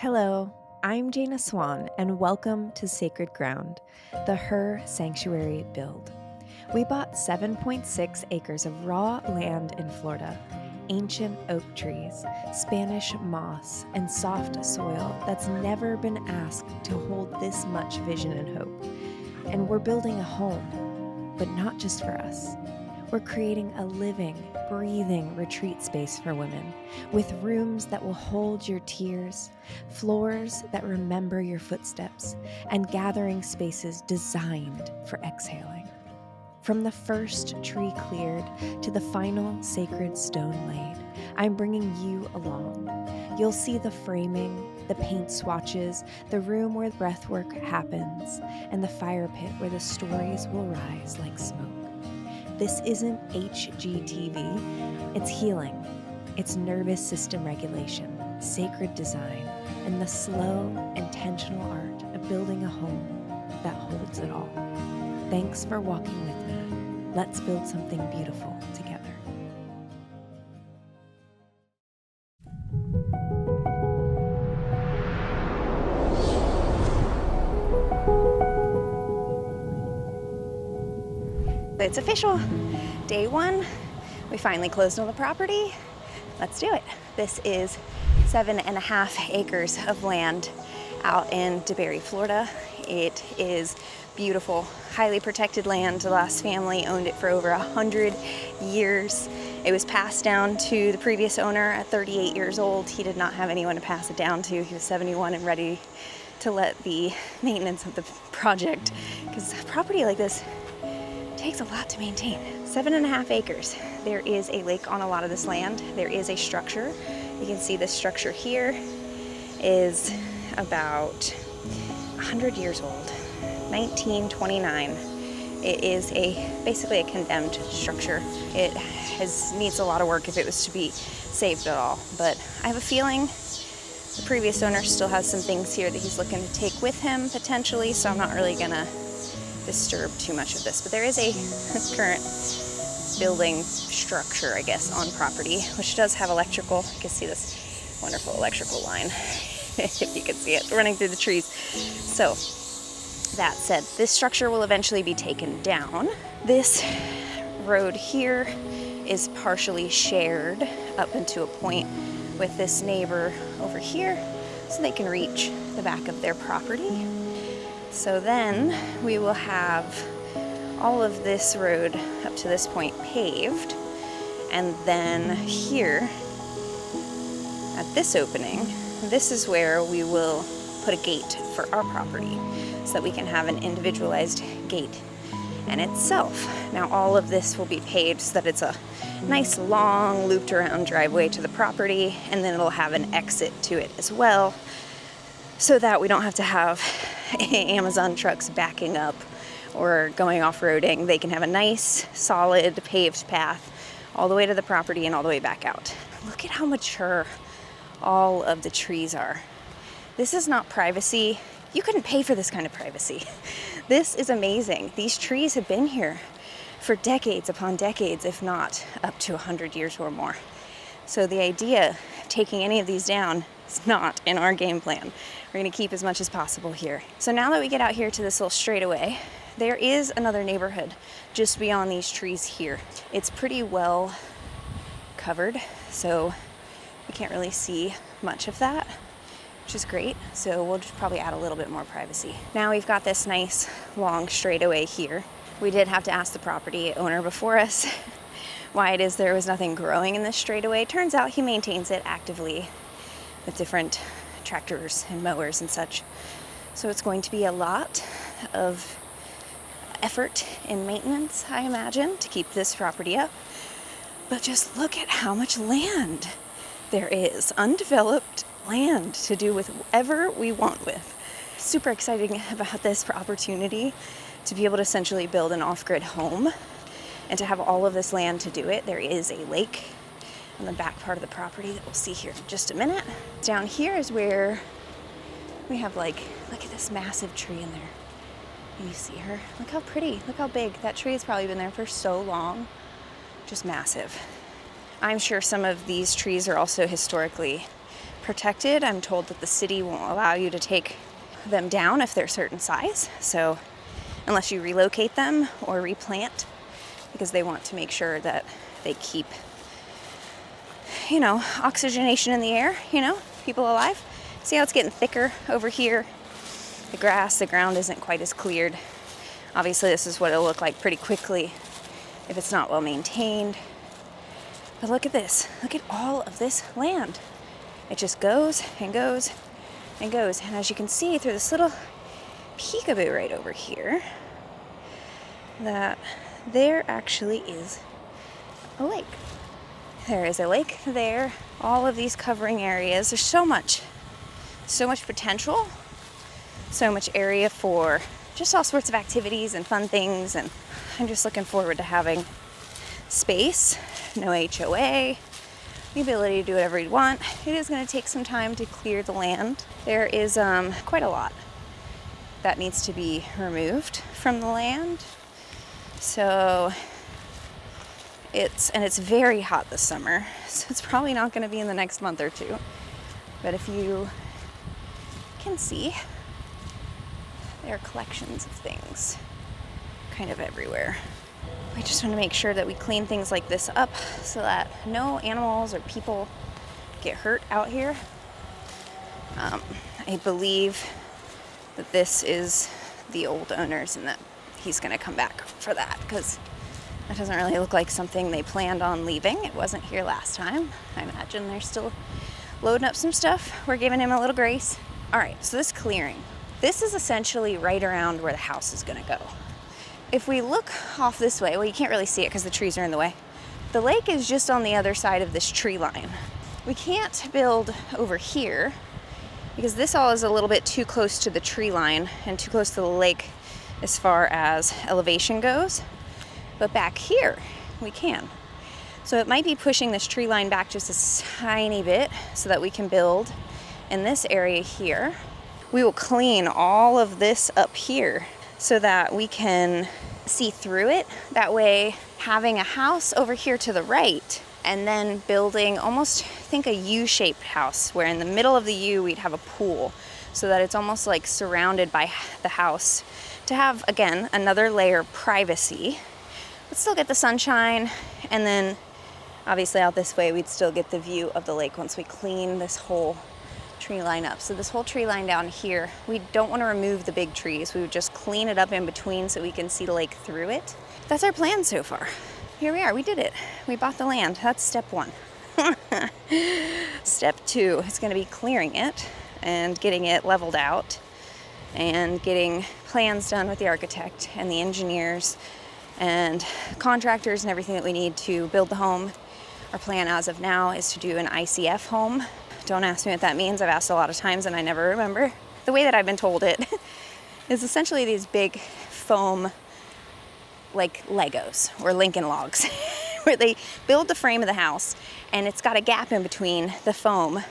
Hello, I'm Jayna Swan, and welcome to Sacred Ground, the Her Sanctuary build. We bought 7.6 acres of raw land in Florida, ancient oak trees, Spanish moss, and soft soil that's never been asked to hold this much vision and hope. And we're building a home, but not just for us. We're creating a living, breathing retreat space for women, with rooms that will hold your tears, floors that remember your footsteps, and gathering spaces designed for exhaling. From the first tree cleared to the final sacred stone laid, I'm bringing you along. You'll see the framing, the paint swatches, the room where breathwork happens, and the fire pit where the stories will rise like smoke. This isn't HGTV, it's healing. It's nervous system regulation, sacred design, and the slow, intentional art of building a home that holds it all. Thanks for walking with me. Let's build something beautiful together. It's official. Day one, we finally closed on the property. Let's do it. This is 7.5 acres of land out in DeBary, Florida. It is beautiful, highly protected land. The last family owned it for over 100 years. It was passed down to the previous owner at 38 years old. He did not have anyone to pass it down to. He was 71 and ready to let the maintenance of the project, because property like this takes a lot to maintain. 7.5 acres. There is a lake on a lot of this land. There is a structure. You can see this structure here is about 100 years old, 1929. It is basically a condemned structure. It needs a lot of work if it was to be saved at all. But I have a feeling the previous owner still has some things here that he's looking to take with him potentially, so I'm not really gonna disturb too much of this. But there is a current building structure, I guess, on property, which does have electrical. You can see this wonderful electrical line, if you can see it, running through the trees. So that said, this structure will eventually be taken down. This road here is partially shared up into a point with this neighbor over here, so they can reach the back of their property. So then we will have all of this road up to this point paved, and then here at this opening, this is where we will put a gate for our property so that we can have an individualized gate in itself. Now all of this will be paved so that it's a nice long looped around driveway to the property, and then it'll have an exit to it as well, so that we don't have to have Amazon trucks backing up or going off-roading. They can have a nice, solid, paved path all the way to the property and all the way back out. Look at how mature all of the trees are. This is not privacy. You couldn't pay for this kind of privacy. This is amazing. These trees have been here for decades upon decades, if not up to 100 years or more. So the idea of taking any of these down is not in our game plan. We're gonna keep as much as possible here. So now that we get out here to this little straightaway, there is another neighborhood just beyond these trees here. It's pretty well covered, so we can't really see much of that, which is great. So we'll just probably add a little bit more privacy. Now we've got this nice long straightaway here. We did have to ask the property owner before us why it is there was nothing growing in this straightaway. Turns out he maintains it actively with different tractors and mowers and such. So it's going to be a lot of effort in maintenance, I imagine, to keep this property up. But just look at how much land there is, undeveloped land to do with whatever we want with. Super exciting about this opportunity to be able to essentially build an off-grid home and to have all of this land to do it. There is a lake on the back part of the property that we'll see here in just a minute. Down here is where we have look at this massive tree in there. Can you see her? Look how pretty, look how big. That tree has probably been there for so long. Just massive. I'm sure some of these trees are also historically protected. I'm told that the city won't allow you to take them down if they're a certain size. So unless you relocate them or replant, because they want to make sure that they keep, oxygenation in the air, people alive. See how it's getting thicker over here? The ground isn't quite as cleared. Obviously, this is what it'll look like pretty quickly if it's not well maintained. But look at this. Look at all of this land. It just goes and goes and goes. And as you can see through this little peekaboo right over here, that there actually is a lake. There is a lake there. All of these covering areas. There's so much potential, so much area for just all sorts of activities and fun things. And I'm just looking forward to having space, no HOA, the ability to do whatever you want. It is going to take some time to clear the land. There is quite a lot that needs to be removed from the land. So it's very hot this summer, so it's probably not going to be in the next month or two. But if you can see, there are collections of things kind of everywhere. We just want to make sure that we clean things like this up so that no animals or people get hurt out here. I believe that this is the old owners and that he's going to come back for that, because that doesn't really look like something they planned on leaving. It wasn't here last time. I imagine they're still loading up some stuff. We're giving him a little grace. All right, so this clearing, this is essentially right around where the house is going to go. If we look off this way, well, you can't really see it because the trees are in the way. The lake is just on the other side of this tree line. We can't build over here because this all is a little bit too close to the tree line and too close to the lake as far as elevation goes. But back here, we can. So it might be pushing this tree line back just a tiny bit so that we can build in this area here. We will clean all of this up here so that we can see through it. That way, having a house over here to the right and then building almost, think a U-shaped house where in the middle of the U we'd have a pool so that it's almost like surrounded by the house to have, again, another layer of privacy, but still get the sunshine. And then obviously out this way we'd still get the view of the lake once we clean this whole tree line up. So this whole tree line down here, we don't want to remove the big trees. We would just clean it up in between so we can see the lake through it. That's our plan so far. Here we are, we did it. We bought the land. That's step one. Step two is going to be clearing it and getting it leveled out and getting plans done with the architect and the engineers and contractors and everything that we need to build the home. Our plan as of now is to do an ICF home. Don't ask me what that means. I've asked a lot of times and I never remember. The way that I've been told it is essentially these big foam, like Legos or Lincoln Logs, where they build the frame of the house and it's got a gap in between the foam. And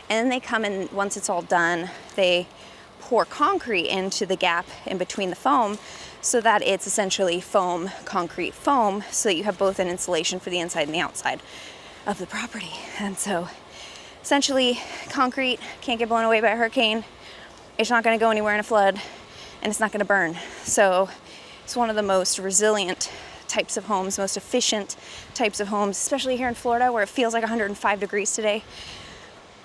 then they come in, once it's all done, they pour concrete into the gap in between the foam so that it's essentially foam, concrete foam, so that you have both an insulation for the inside and the outside of the property. And so essentially, concrete can't get blown away by a hurricane. It's not going to go anywhere in a flood, and it's not going to burn. So it's one of the most resilient types of homes, most efficient types of homes, especially here in Florida where it feels like 105 degrees today.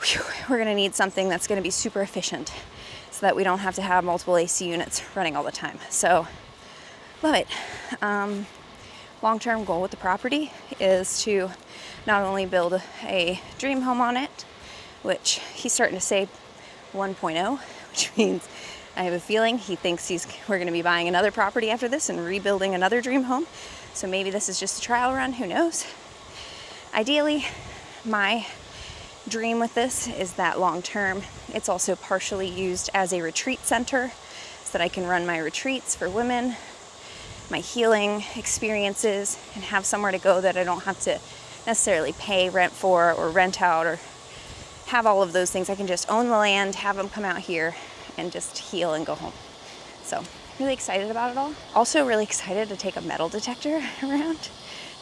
Whew, we're going to need something that's going to be super efficient so that we don't have to have multiple AC units running all the time. So, love it. Long-term goal with the property is to not only build a dream home on it, which he's starting to say 1.0, which means I have a feeling he thinks we're going to be buying another property after this and rebuilding another dream home. So maybe this is just a trial run, who knows? Ideally, my dream with this is that long-term, it's also partially used as a retreat center so that I can run my retreats for women, my healing experiences, and have somewhere to go that I don't have to necessarily pay rent for or rent out or have all of those things. I can just own the land, have them come out here and just heal and go home. So really excited about it all. Also really excited to take a metal detector around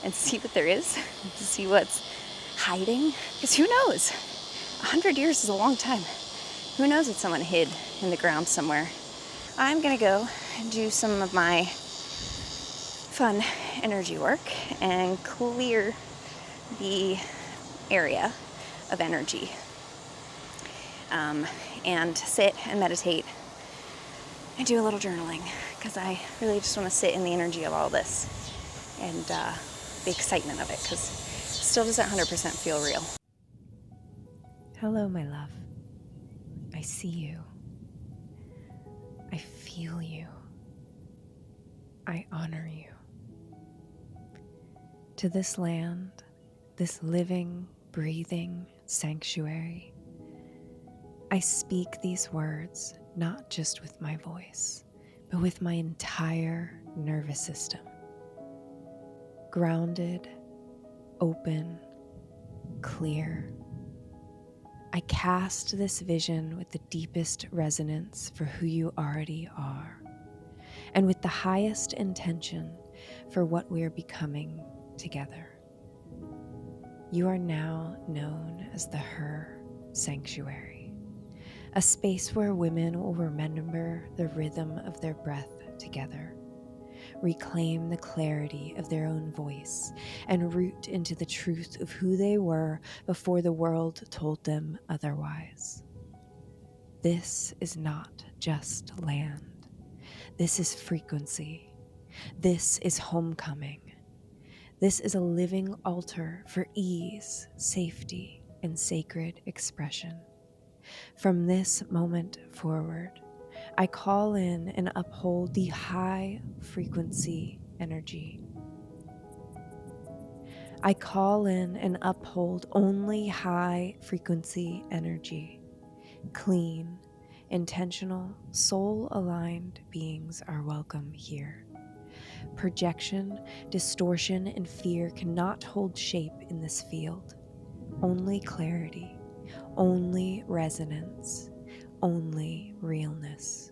and see what there is, to see what's hiding, because who knows? 100 years is a long time. Who knows what someone hid in the ground somewhere. I'm gonna go and do some of my fun energy work and clear the area of energy, and sit and meditate and do a little journaling, because I really just want to sit in the energy of all this and the excitement of it, because it still doesn't 100% feel real. Hello, my love. I see you. I feel you. I honor you. To this land, this living, breathing sanctuary, I speak these words not just with my voice, but with my entire nervous system. Grounded, open, clear. I cast this vision with the deepest resonance for who you already are, and with the highest intention for what we are becoming together. You are now known as the Her Sanctuary, a space where women will remember the rhythm of their breath together, reclaim the clarity of their own voice, and root into the truth of who they were before the world told them otherwise. This is not just land. This is frequency. This is homecoming. This is a living altar for ease, safety, and sacred expression. From this moment forward, I call in and uphold the high frequency energy. I call in and uphold only high frequency energy. Clean, intentional, soul-aligned beings are welcome here. Projection, distortion, and fear cannot hold shape in this field. Only clarity, only resonance, only realness.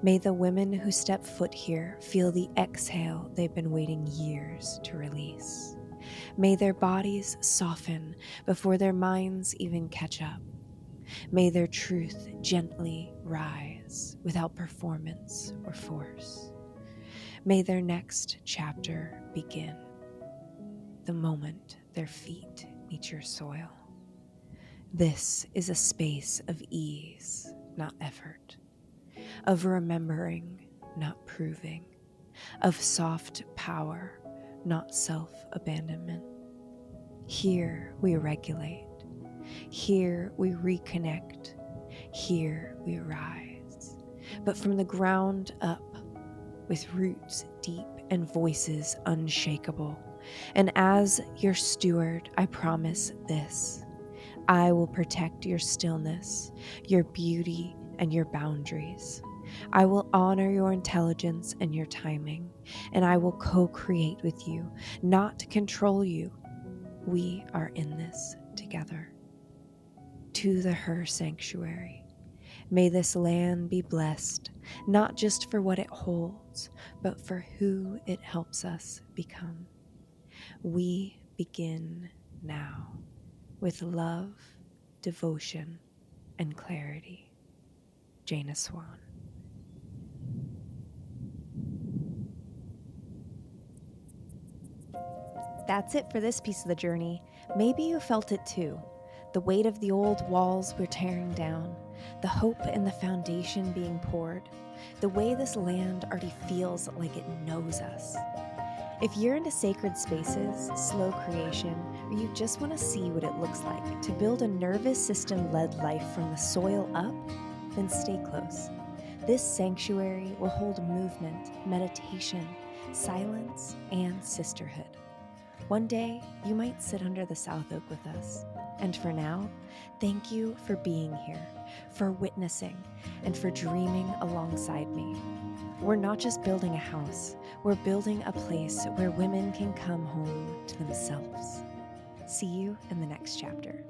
May the women who step foot here feel the exhale they've been waiting years to release. May their bodies soften before their minds even catch up. May their truth gently rise without performance or force. May their next chapter begin the moment their feet meet your soil. This is a space of ease, not effort, of remembering, not proving, of soft power, not self-abandonment. Here we regulate. Here we reconnect. Here we rise. But from the ground up, with roots deep and voices unshakable. And as your steward, I promise this: I will protect your stillness, your beauty, and your boundaries. I will honor your intelligence and your timing, and I will co-create with you, not to control you. We are in this together. To the Her Sanctuary, may this land be blessed, not just for what it holds, but for who it helps us become. We begin now with love, devotion, and clarity. Jayna Swan. That's it for this piece of the journey. Maybe you felt it too. The weight of the old walls we're tearing down, the hope in the foundation being poured, the way this land already feels like it knows us. If you're into sacred spaces, slow creation, or you just want to see what it looks like to build a nervous system-led life from the soil up, then stay close. This sanctuary will hold movement, meditation, silence, and sisterhood. One day, you might sit under the South Oak with us. And for now, thank you for being here, for witnessing, and for dreaming alongside me. We're not just building a house, we're building a place where women can come home to themselves. See you in the next chapter.